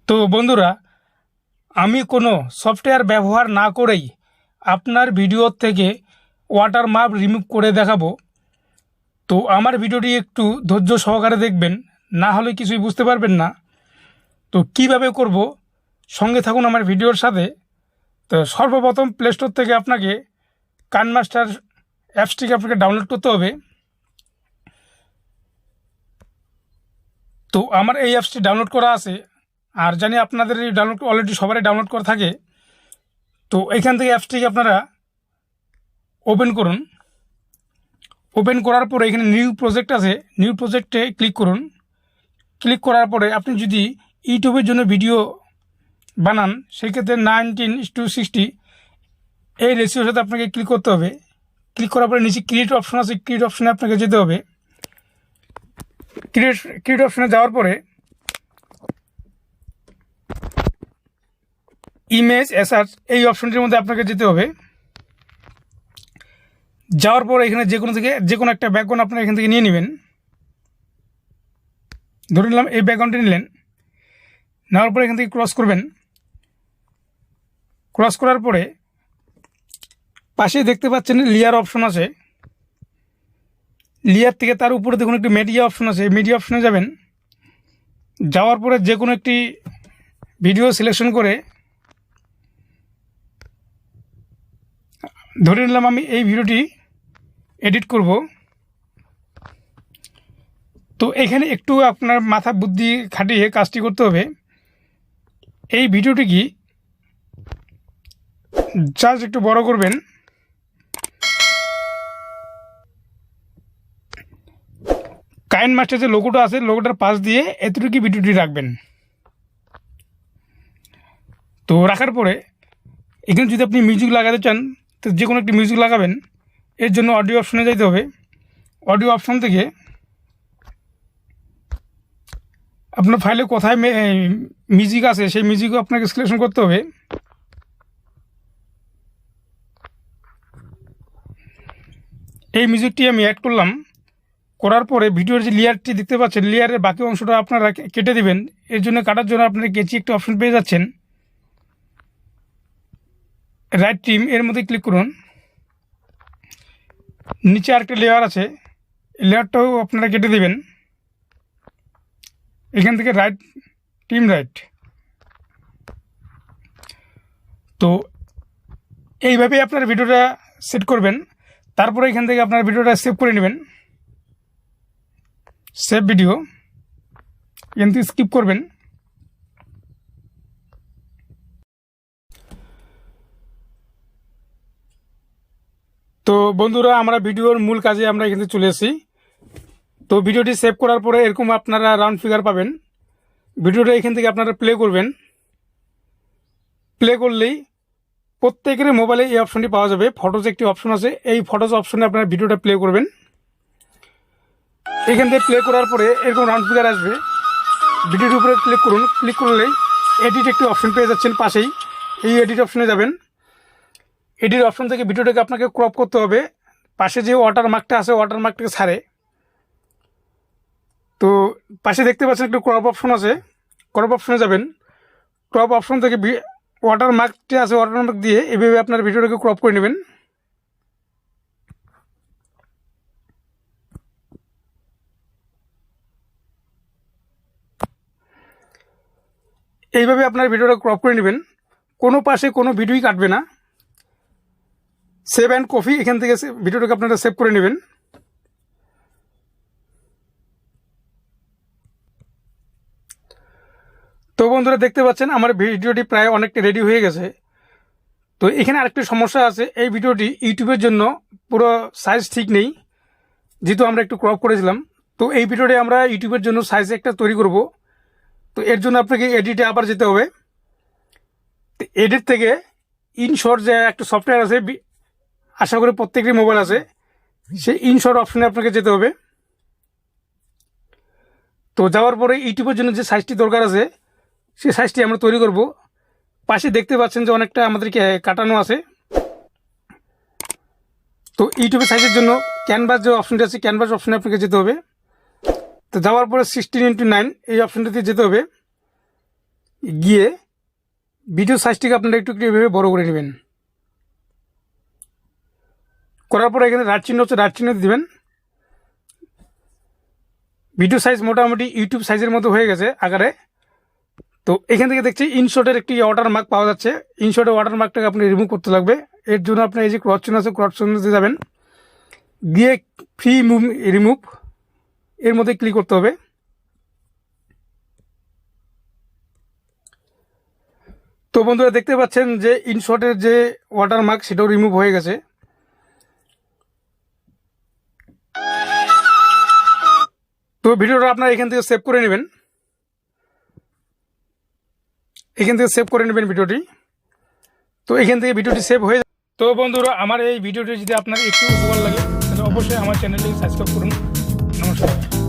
তো বন্ধুরা, আমি কোনো সফটওয়্যার ব্যবহার না করেই আপনার ভিডিও থেকে ওয়াটারমার্ক রিমুভ করে দেখাবো। তো আমার ভিডিওটি একটু ধৈর্য সহকারে দেখবেন, না হলে কিছুই বুঝতে পারবেন না। তো কিভাবে করব, সঙ্গে থাকুন আমার ভিডিওর সাথে। তো সর্বপ্রথম প্লে স্টোর থেকে আপনাকে কাইনমাস্টার অ্যাপসটিকে আপনাকে ডাউনলোড করতে হবে। তো আমার এই অ্যাপসটি ডাউনলোড করা আছে, আর জানি আপনাদের এই ডাউনলোড অলরেডি সবারই ডাউনলোড করা থাকে। তো এখান থেকে অ্যাপসটিকে আপনারা ওপেন করুন। ওপেন করার পরে এখানে নিউ প্রজেক্ট আছে, নিউ প্রজেক্টে ক্লিক করুন। ক্লিক করার পরে আপনি যদি ইউটিউবের জন্য ভিডিও বানান, সেক্ষেত্রে 19:60 এই রেশিওর সাথে আপনাকে ক্লিক করতে হবে। ক্লিক করার পরে নিচে ক্রিয়েট অপশন আছে, ক্রিয়েট অপশনে আপনাকে যেতে হবে। ক্রিয়েট অপশনে যাওয়ার পরে ইমেজ অ্যাসার্চ এই অপশনটির মধ্যে আপনাকে যেতে হবে। যাওয়ার পরে এখানে যে কোনো একটা ব্যাকগ্রাউন্ড আপনারা এখান থেকে নিয়ে নেবেন। ধরে নিলাম এই ব্যাকগ্রাউন্ডটি নিলেন। নেওয়ার পরে এখান থেকে ক্রস করবেন। ক্রস করার পরে পাশে দেখতে পাচ্ছেন লেয়ার অপশন আছে। লেয়ার থেকে তার উপরে দেখুন একটি মিডিয়া অপশন আছে, মিডিয়া অপশনে যাবেন। যাওয়ার পরে যে কোনো একটি ভিডিও সিলেকশন করে, ধরে নিলাম আমি এই ভিডিওটি এডিট করব। তো এখানে একটু আপনার মাথা বুদ্ধি খাটিয়ে কাজটি করতে হবে। এই ভিডিওটি কি জাস্ট একটু বড় করবেন। কাইনমাস্টার যে লোগোটা আছে, লোগোটার পাশ দিয়ে এতটুকু ভিডিওটি রাখবেন। তো রাখার পরে এখানে যদি আপনি মিউজিক লাগাতে চান, তো যে কোনো একটি মিউজিক লাগাবেন। এর জন্য অডিও অপশনে যেতে হবে। অডিও অপশন থেকে আপনার ফাইলে কোথায় মিউজিক আছে সেই মিউজিকও আপনাকে সিলেকশন করতে হবে। এই মিউজিকটি আমি অ্যাড করলাম। করার পরে ভিডিওর যে লেয়ারটি দেখতে পাচ্ছেন, লেয়ারের বাকি অংশটা আপনারা কেটে দেবেন। এর জন্য কাটার জন্য আপনারা কেচি একটা অপশন পেয়ে যাচ্ছেন, রাইট ট্রিম, এর মধ্যে ক্লিক করুন। নিচে আরেকটা লেয়ার আছে, লেয়ারটাও আপনারা কেটে দেবেন। এখান থেকে রাইট ট্রিম রাইট। তো এইভাবে আপনার ভিডিওটা সেট করবেন। তারপরে এখান থেকে আপনার ভিডিওটা সেভ করে নেবেন। সেভ ভিডিও এখান থেকে স্কিপ করবেন। তো বন্ধুরা, আমরা ভিডিওর মূল কাজে আমরা এখানে চলে এসেছি। তো ভিডিওটি সেভ করার পরে এরকম আপনারা রাউন্ড ফিগার পাবেন। ভিডিওটা এখান থেকে আপনারা প্লে করবেন। প্লে করলেই প্রত্যেকের মোবাইলে এই অপশনটি পাওয়া যাবে। ফটোজ একটি অপশন আছে, এই ফটোজ অপশনে আপনারা ভিডিওটা প্লে করবেন। এখান থেকে প্লে করার পরে এরকম রাউন্ড ফিগার আসবে। ভিডিওর উপরে ক্লিক করুন। ক্লিক করলেই এডিট একটি অপশন পেয়ে যাচ্ছেন পাশেই। এই এডিট অপশনে যাবেন। এডিট অপশন থেকে ভিডিওটাকে আপনাকে ক্রপ করতে হবে। পাশে যে ওয়াটারমার্কটা আছে, ওয়াটারমার্কটাকে ছাড়ে। তো পাশে দেখতে পাচ্ছেন একটু ক্রপ অপশন আছে, ক্রপ অপশনে যাবেন। ক্রপ অপশন থেকে ওয়াটারমার্কটি আছে, ওয়াটারমার্ক দিয়ে এভাবে আপনার ভিডিওটাকে ক্রপ করে নেবেন। এইভাবে আপনার ভিডিওটা ক্রপ করে নেবেন। কোনো পাশে কোনো ভিডিওই কাটবে না। সেভ অ্যান্ড কপি, এখান থেকে ভিডিওটাকে আপনারা সেভ করে নেবেন। তো বন্ধুরা, দেখতে পাচ্ছেন আমার ভিডিওটি প্রায় অনেকটা রেডি হয়ে গেছে। তো এখানে আরেকটি সমস্যা আছে, এই ভিডিওটি ইউটিউবের জন্য পুরো সাইজ ঠিক নেই, যেহেতু আমরা একটু ক্রপ করেছিলাম। তো এই ভিডিওটি আমরা ইউটিউবের জন্য সাইজ একটা তৈরি করব। তো এর জন্য আপনাকে এডিটে আবার যেতে হবে। তো এডিট থেকে ইনশর্ট যে একটা সফটওয়্যার আছে, আশা করি প্রত্যেকেরই মোবাইল আছে, সেই ইনশর্ট অপশনে আপনাকে যেতে হবে। তো যাওয়ার পরে ইউটিউবের জন্য যে সাইজটি দরকার আছে, সেই সাইজটি আমরা তৈরি করব। পাশে দেখতে পাচ্ছেন যে অনেকটা আমাদেরকে কাটানো আছে। তো ইউটিউবের সাইজের জন্য ক্যানভাস যে অপশনটি আছে, ক্যানভাস অপশনে আপনাকে যেতে হবে। তো যাওয়ার পরে 16:9 এই অপশনটিতে যেতে হবে। গিয়ে ভিডিও সাইজটিকে আপনারা একটু এভাবে বড় করে নেবেন। করার পরে এখানে রাইট চিহ্ন হচ্ছে, রাইট চিহ্ন দিবেন। ভিডিও সাইজ মোটামুটি ইউটিউব সাইজের মতো হয়ে গেছে আকারে। তো এখান থেকে দেখছি ইনশটের একটি ওয়াটারমার্ক পাওয়া যাচ্ছে। ইনশটের ওয়াটারমার্কটাকে আপনি রিমুভ করতে লাগবে। এর জন্য আপনি এই যে ক্রস চিহ্ন আছে, ক্রস চিহ্নতে যাবেন, গিয়ে ফ্রি রিমুভ এর মধ্যে ক্লিক করতে হবে। তো বন্ধুরা দেখতে পাচ্ছেন যে ইনশটের যে ওয়াটারমার্ক সেটাও রিমুভ হয়ে গেছে। তো ভিডিওটা আপনারা এখান থেকে সেভ করে নেবেন, এখান থেকে সেভ করে নেবেন ভিডিওটি। তো এখান থেকে ভিডিওটি সেভ হয়ে যায়। তো বন্ধুরা আমার এই ভিডিওটি যদি আপনার একটু উপকার লাগে তাহলে অবশ্যই আমার চ্যানেলটি সাবস্ক্রাইব করুন। নমস্কার।